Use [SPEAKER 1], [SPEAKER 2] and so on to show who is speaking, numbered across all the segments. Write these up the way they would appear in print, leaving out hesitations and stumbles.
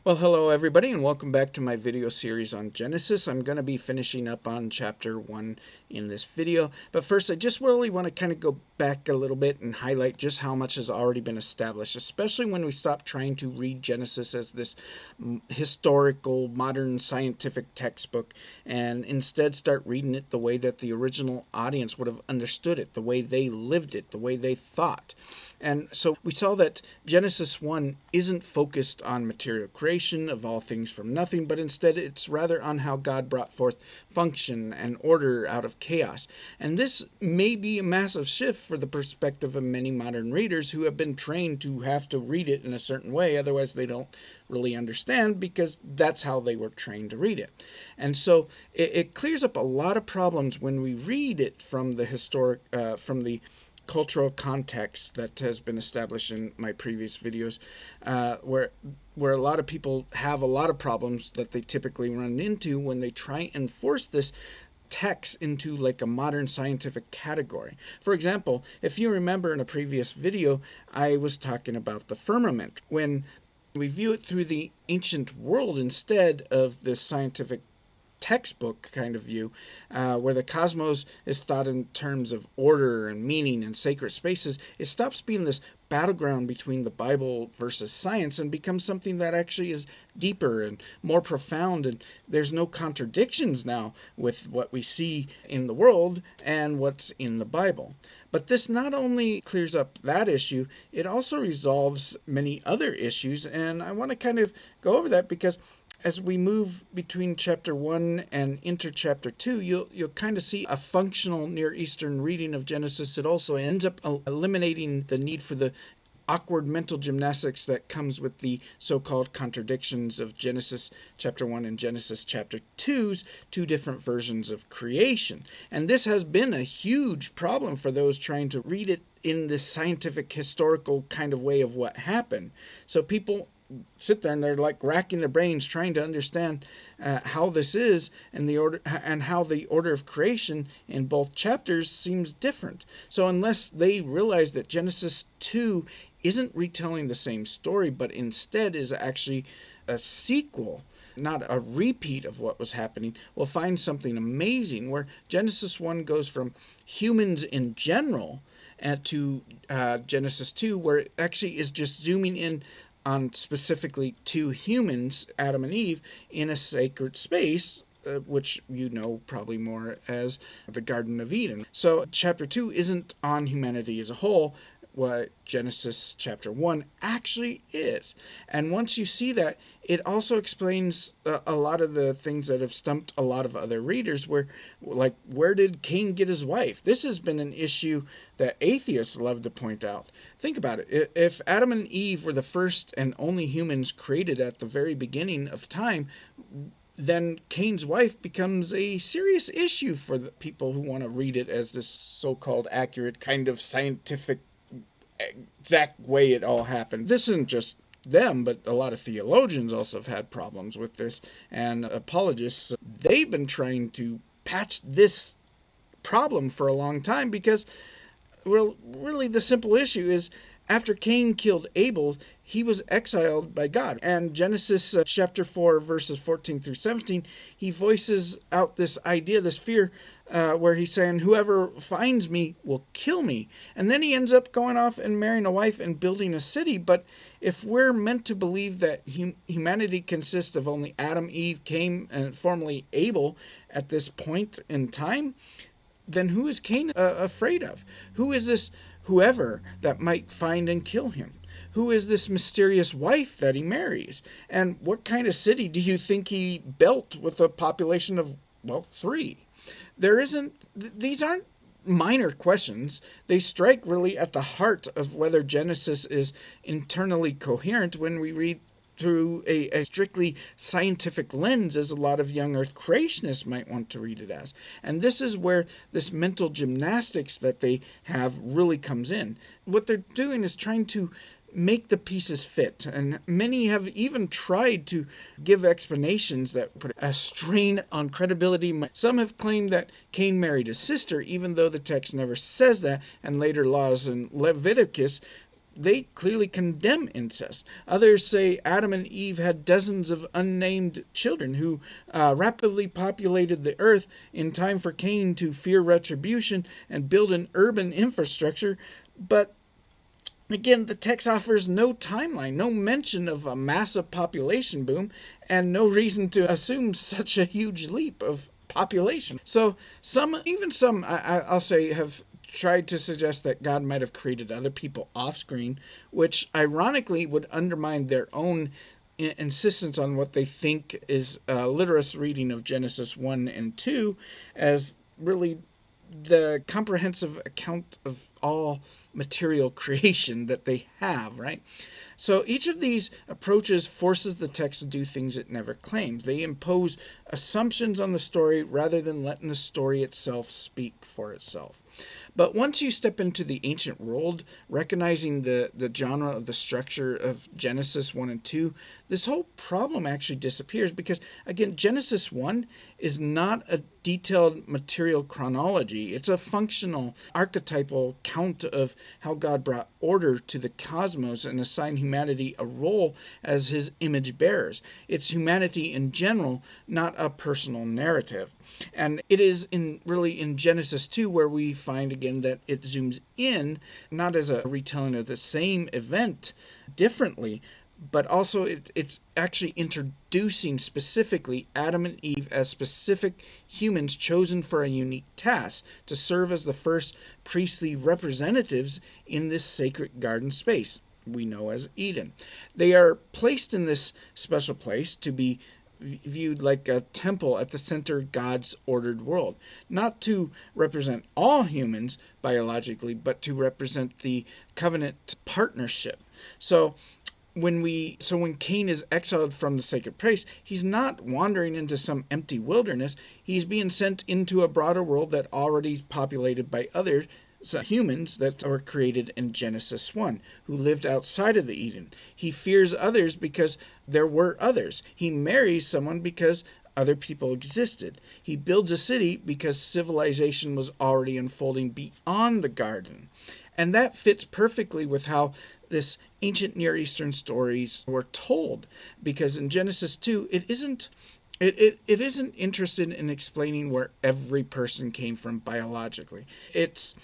[SPEAKER 1] Well, hello everybody, and welcome back to my video series on Genesis. I'm going to be finishing up on chapter 1 in this video. But first, I just really want to kind of go back a little bit and highlight just how much has already been established, especially when we stop trying to read Genesis as this historical, modern, scientific textbook, and instead start reading it the way that the original audience would have understood it, the way they lived it, the way they thought. And so we saw that Genesis 1 isn't focused on material creation of all things from nothing, but instead it's rather on how God brought forth function and order out of chaos. And this may be a massive shift for the perspective of many modern readers who have been trained to have to read it in a certain way, otherwise they don't really understand because that's how they were trained to read it. And so it clears up a lot of problems when we read it from the cultural context that has been established in my previous videos, where a lot of people have a lot of problems that they typically run into when they try and force this text into like a modern scientific category. For example, if you remember in a previous video, I was talking about the firmament. When we view it through the ancient world instead of this scientific textbook kind of view, where the cosmos is thought in terms of order and meaning and sacred spaces, it stops being this battleground between the Bible versus science and becomes something that actually is deeper and more profound, and there's no contradictions now with what we see in the world and what's in the Bible. But this not only clears up that issue, it also resolves many other issues, and I want to kind of go over that because as we move between chapter 1 and into chapter 2, you'll kind of see a functional Near Eastern reading of Genesis. It also ends up eliminating the need for the awkward mental gymnastics that comes with the so-called contradictions of Genesis chapter 1 and Genesis chapter 2's two different versions of creation. And this has been a huge problem for those trying to read it in this scientific, historical kind of way of what happened. So people sit there and they're like racking their brains trying to understand how this is and the order and how the order of creation in both chapters seems different. So unless they realize that Genesis 2 isn't retelling the same story, but instead is actually a sequel, not a repeat of what was happening, we'll find something amazing where Genesis 1 goes from humans in general to Genesis 2, where it actually is just zooming in on specifically two humans, Adam and Eve, in a sacred space, which you know probably more as the Garden of Eden. So chapter 2 isn't on humanity as a whole, what Genesis chapter 1 actually is. And once you see that, it also explains a lot of the things that have stumped a lot of other readers, where did Cain get his wife? This has been an issue that atheists love to point out. Think about it. If Adam and Eve were the first and only humans created at the very beginning of time, then Cain's wife becomes a serious issue for the people who want to read it as this so-called accurate kind of scientific exact way it all happened. This isn't just them, but a lot of theologians also have had problems with this, and apologists, they've been trying to patch this problem for a long time because, well, really the simple issue is after Cain killed Abel, he was exiled by God. And Genesis chapter 4, verses 14 through 17, he voices out this idea, this fear, where he's saying, whoever finds me will kill me. And then he ends up going off and marrying a wife and building a city. But if we're meant to believe that humanity consists of only Adam, Eve, Cain, and formerly Abel at this point in time, then who is Cain afraid of? Who is this whoever that might find and kill him? Who is this mysterious wife that he marries? And what kind of city do you think he built with a population of, well, 3? These aren't minor questions. They strike really at the heart of whether Genesis is internally coherent when we read through a strictly scientific lens, as a lot of young earth creationists might want to read it as. And this is where this mental gymnastics that they have really comes in. What they're doing is trying to make the pieces fit, and many have even tried to give explanations that put a strain on credibility. Some have claimed that Cain married his sister, even though the text never says that, and later laws in Leviticus they clearly condemn incest. Others say Adam and Eve had dozens of unnamed children who rapidly populated the earth in time for Cain to fear retribution and build an urban infrastructure. But again, the text offers no timeline, no mention of a massive population boom, and no reason to assume such a huge leap of population. So even some, I'll say, have tried to suggest that God might have created other people off screen, which ironically would undermine their own insistence on what they think is a literate reading of Genesis 1 and 2 as really the comprehensive account of all material creation that they have, right? So each of these approaches forces the text to do things it never claims. They impose assumptions on the story rather than letting the story itself speak for itself. But once you step into the ancient world, recognizing the genre of the structure of Genesis 1 and 2, this whole problem actually disappears because, again, Genesis 1 is not a detailed material chronology. It's a functional, archetypal count of how God brought order to the cosmos and assigned humanity a role as his image bearers. It's humanity in general, not a personal narrative. And it is really in Genesis 2 where we find again that it zooms in, not as a retelling of the same event differently, but also it's actually introducing specifically Adam and Eve as specific humans chosen for a unique task to serve as the first priestly representatives in this sacred garden space we know as Eden. They are placed in this special place to be viewed like a temple at the center of God's ordered world, not to represent all humans biologically, but to represent the covenant partnership. So when Cain is exiled from the sacred place, he's not wandering into some empty wilderness. He's being sent into a broader world that already is populated by others, humans that were created in Genesis 1, who lived outside of the Eden. He fears others because there were others. He marries someone because other people existed. He builds a city because civilization was already unfolding beyond the garden. And that fits perfectly with how this ancient Near Eastern stories were told, because in Genesis 2, it isn't interested in explaining where every person came from biologically. It's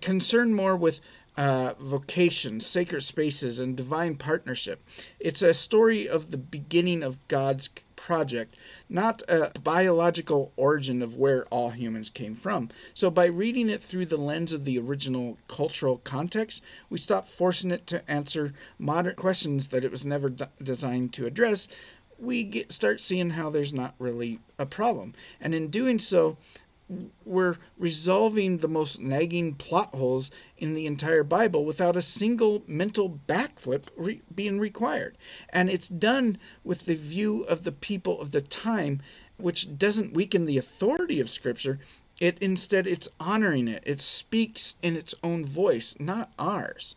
[SPEAKER 1] concerned more with vocation, sacred spaces, and divine partnership. It's a story of the beginning of God's project, not a biological origin of where all humans came from. So by reading it through the lens of the original cultural context, we stop forcing it to answer modern questions that it was never designed to address. We start seeing how there's not really a problem. And in doing so, we're resolving the most nagging plot holes in the entire Bible without a single mental backflip being required. And it's done with the view of the people of the time, which doesn't weaken the authority of Scripture. Instead, it's honoring it. It speaks in its own voice, not ours.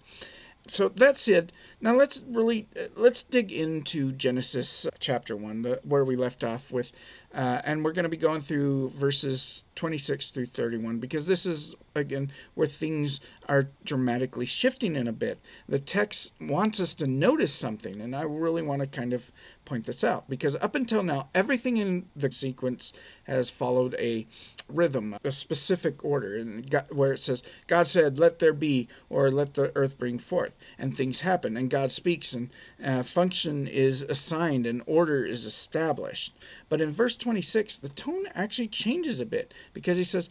[SPEAKER 1] So that's it. Now let's dig into Genesis chapter 1, where we left off with, and we're going to be going through verses 26 through 31, because this is, again, where things are dramatically shifting in a bit. The text wants us to notice something, and I really want to kind of point this out, because up until now, everything in the sequence has followed a rhythm, a specific order, and where it says, God said, let there be, or let the earth bring forth, and things happen, and God speaks, and function is assigned, and order is established. But in verse 26, the tone actually changes a bit, because he says,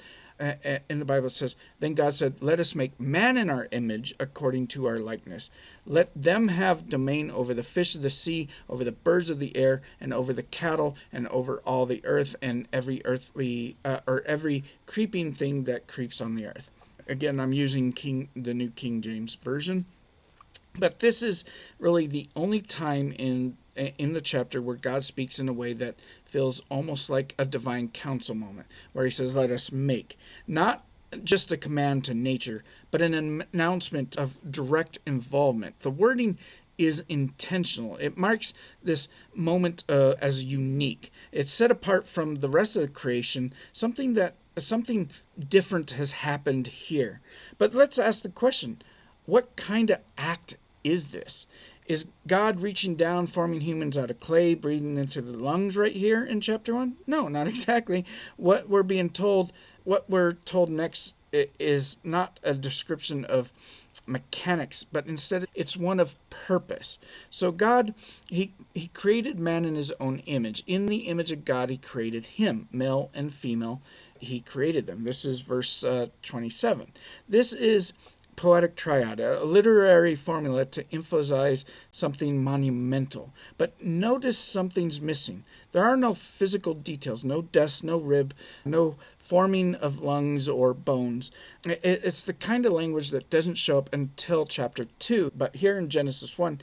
[SPEAKER 1] in the Bible it says, then God said, let us make man in our image according to our likeness. Let them have domain over the fish of the sea, over the birds of the air, and over the cattle, and over all the earth, and every every creeping thing that creeps on the earth. Again, I'm using the New King James Version. But this is really the only time in the chapter where God speaks in a way that feels almost like a divine council moment, where he says, let us make. Not just a command to nature, but an announcement of direct involvement. The wording is intentional. It marks this moment as unique. It's set apart from the rest of the creation, something different has happened here. But let's ask the question, what kind of act is this? Is God reaching down, forming humans out of clay, breathing into the lungs right here in chapter 1? No, not exactly. What we're told next is not a description of mechanics, but instead it's one of purpose. So God, he created man in his own image. In the image of God, he created him, male and female. He created them. This is verse 27. This is poetic triad, a literary formula to emphasize something monumental. But notice something's missing. There are no physical details, no dust, no rib, no forming of lungs or bones. It's the kind of language that doesn't show up until chapter 2. But here in Genesis 1,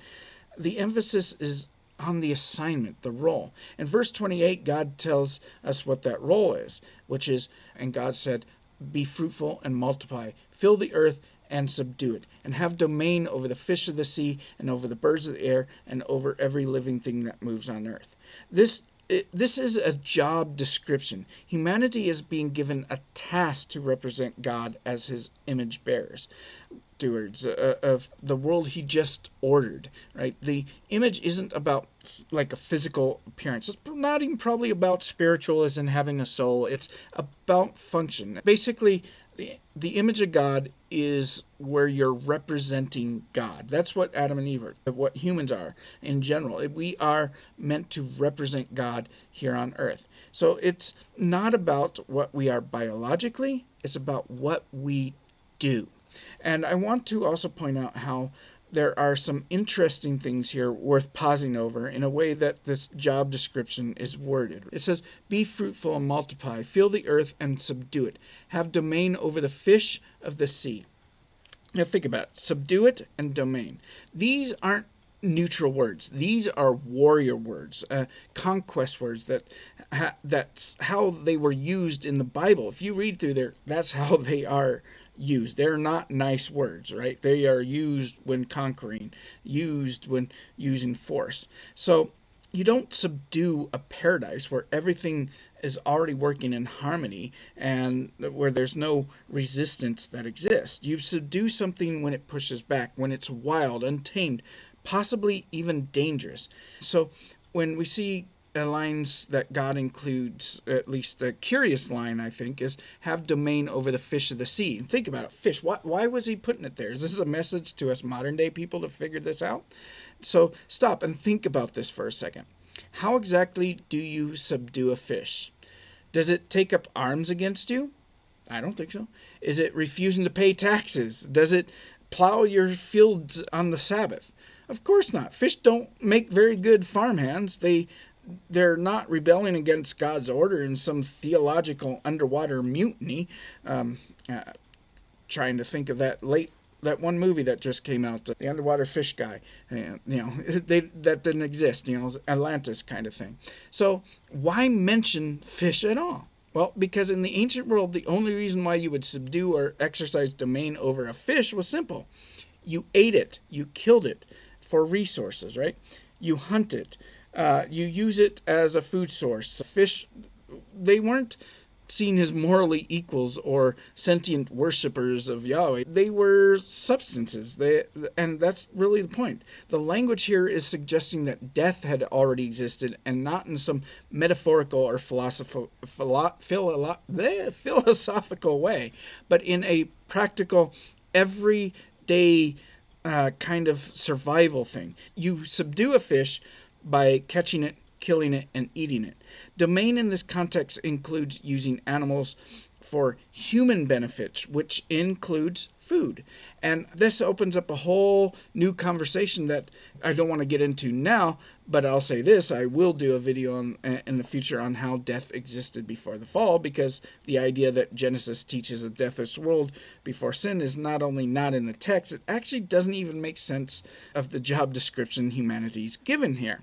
[SPEAKER 1] the emphasis is on the assignment, the role. In verse 28, God tells us what that role is, which is, and God said, "Be fruitful and multiply, fill the earth and subdue it, and have domain over the fish of the sea, and over the birds of the air, and over every living thing that moves on earth." This is a job description. Humanity is being given a task to represent God as his image bearers, stewards of the world he just ordered, right? The image isn't about like a physical appearance. It's not even probably about spiritual as in having a soul. It's about function. Basically, the image of God is where you're representing God. That's what Adam and Eve are, what humans are in general. We are meant to represent God here on earth. So it's not about what we are biologically, it's about what we do. And I want to also point out how there are some interesting things here worth pausing over in a way that this job description is worded. It says, "Be fruitful and multiply, fill the earth and subdue it, have domain over the fish of the sea." Now think about it. Subdue it and domain. These aren't neutral words. These are warrior words, conquest words. That's how they were used in the Bible. If you read through there, that's how they are used. They're not nice words, right? They are used when conquering, used when using force. So you don't subdue a paradise where everything is already working in harmony and where there's no resistance that exists. You subdue something when it pushes back, when it's wild, untamed, possibly even dangerous. So when we see lines that God includes, at least a curious line, I think, is "have domain over the fish of the sea." And think about it, fish. Why was he putting it there? Is this a message to us modern day people to figure this out? So stop and think about this for a second. How exactly do you subdue a fish? Does it take up arms against you? I don't think so. Is it refusing to pay taxes? Does it plow your fields on the Sabbath? Of course not. Fish don't make very good farmhands. They're not rebelling against God's order in some theological underwater mutiny. Trying to think of that one movie that just came out, the underwater fish guy. That didn't exist. Atlantis kind of thing. So why mention fish at all? Well, because in the ancient world, the only reason why you would subdue or exercise domain over a fish was simple. You ate it. You killed it for resources, right? You hunt it. You use it as a food source. Fish, they weren't seen as morally equals or sentient worshippers of Yahweh. They were substances. And that's really the point. The language here is suggesting that death had already existed, and not in some metaphorical or philosophical way, but in a practical, everyday kind of survival thing. You subdue a fish by catching it, killing it, and eating it. Domain in this context includes using animals for human benefits, which includes food. And this opens up a whole new conversation that I don't want to get into now, but I'll say this: I will do a video in the future on how death existed before the fall, because the idea that Genesis teaches a deathless world before sin is not only not in the text, it actually doesn't even make sense of the job description humanity's given here.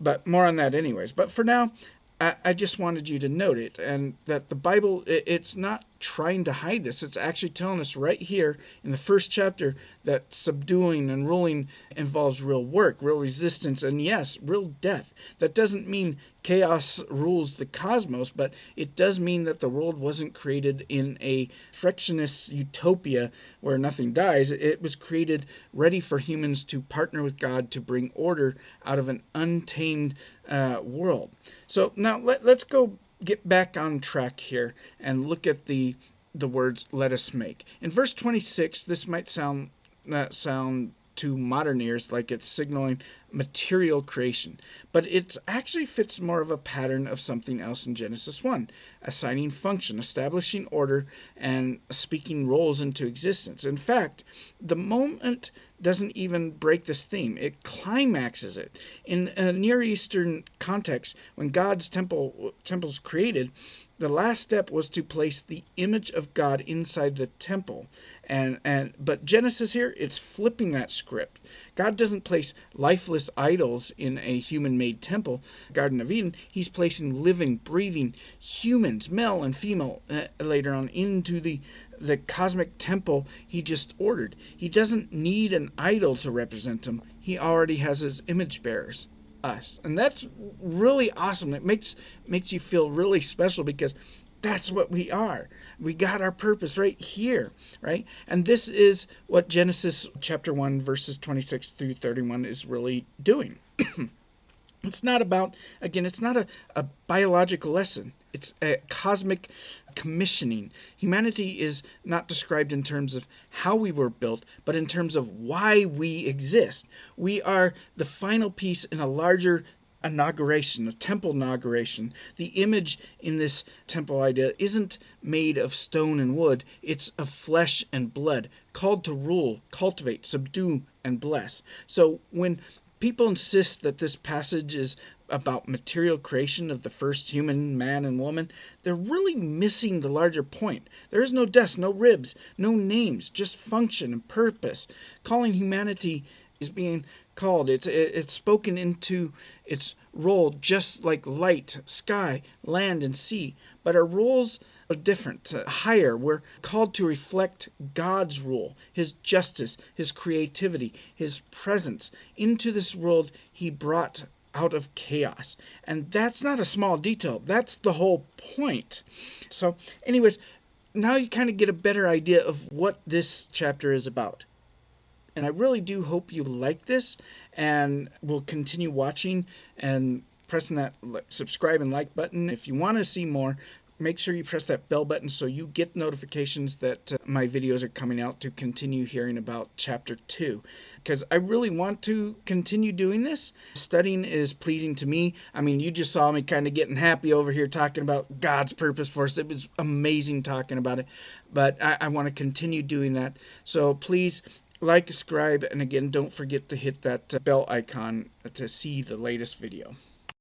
[SPEAKER 1] But more on that anyways. But for now, I just wanted you to note it, and that the Bible, it's not trying to hide this. It's actually telling us right here in the first chapter that subduing and ruling involves real work, real resistance, and yes, real death. That doesn't mean chaos rules the cosmos, but it does mean that the world wasn't created in a frictionless utopia where nothing dies. It was created ready for humans to partner with God to bring order out of an untamed world. So now let's go get back on track here and look at the words "let us make." In verse 26, this might sound to modern ears like it's signaling material creation, but it actually fits more of a pattern of something else in Genesis 1, assigning function, establishing order, and speaking roles into existence. In fact, the moment doesn't even break this theme. It climaxes it. In a Near Eastern context, when God's temple's created, the last step was to place the image of God inside the temple. But Genesis here, it's flipping that script. God doesn't place lifeless idols in a human-made temple, Garden of Eden. He's placing living, breathing humans, male and female, later on into the cosmic temple he just ordered. He doesn't need an idol to represent him. He already has his image bearers, us. And that's really awesome. It makes you feel really special because that's what we are. We got our purpose right here, right? And this is what Genesis chapter 1, verses 26 through 31 is really doing. It's not about, again, it's not a biological lesson. It's a cosmic commissioning. Humanity is not described in terms of how we were built, but in terms of why we exist. We are the final piece in a larger inauguration, a temple inauguration. The image in this temple idea isn't made of stone and wood. It's of flesh and blood, called to rule, cultivate, subdue, and bless. So when people insist that this passage is about material creation of the first human, man and woman, they're really missing the larger point. There is no death, no ribs, no names, just function and purpose. Calling humanity is being called. It's spoken into its role just like light, sky, land, and sea. But our roles are different, higher. We're called to reflect God's rule, His justice, His creativity, His presence into this world He brought out of chaos. And that's not a small detail. That's the whole point. So anyways, now you kind of get a better idea of what this chapter is about. And I really do hope you like this and will continue watching and pressing that subscribe and like button. If you want to see more, make sure you press that bell button so you get notifications that my videos are coming out to continue hearing about chapter 2. Because I really want to continue doing this. Studying is pleasing to me. I mean, you just saw me kind of getting happy over here talking about God's purpose for us. It was amazing talking about it. But I want to continue doing that. So please like, subscribe, and again, don't forget to hit that bell icon to see the latest video.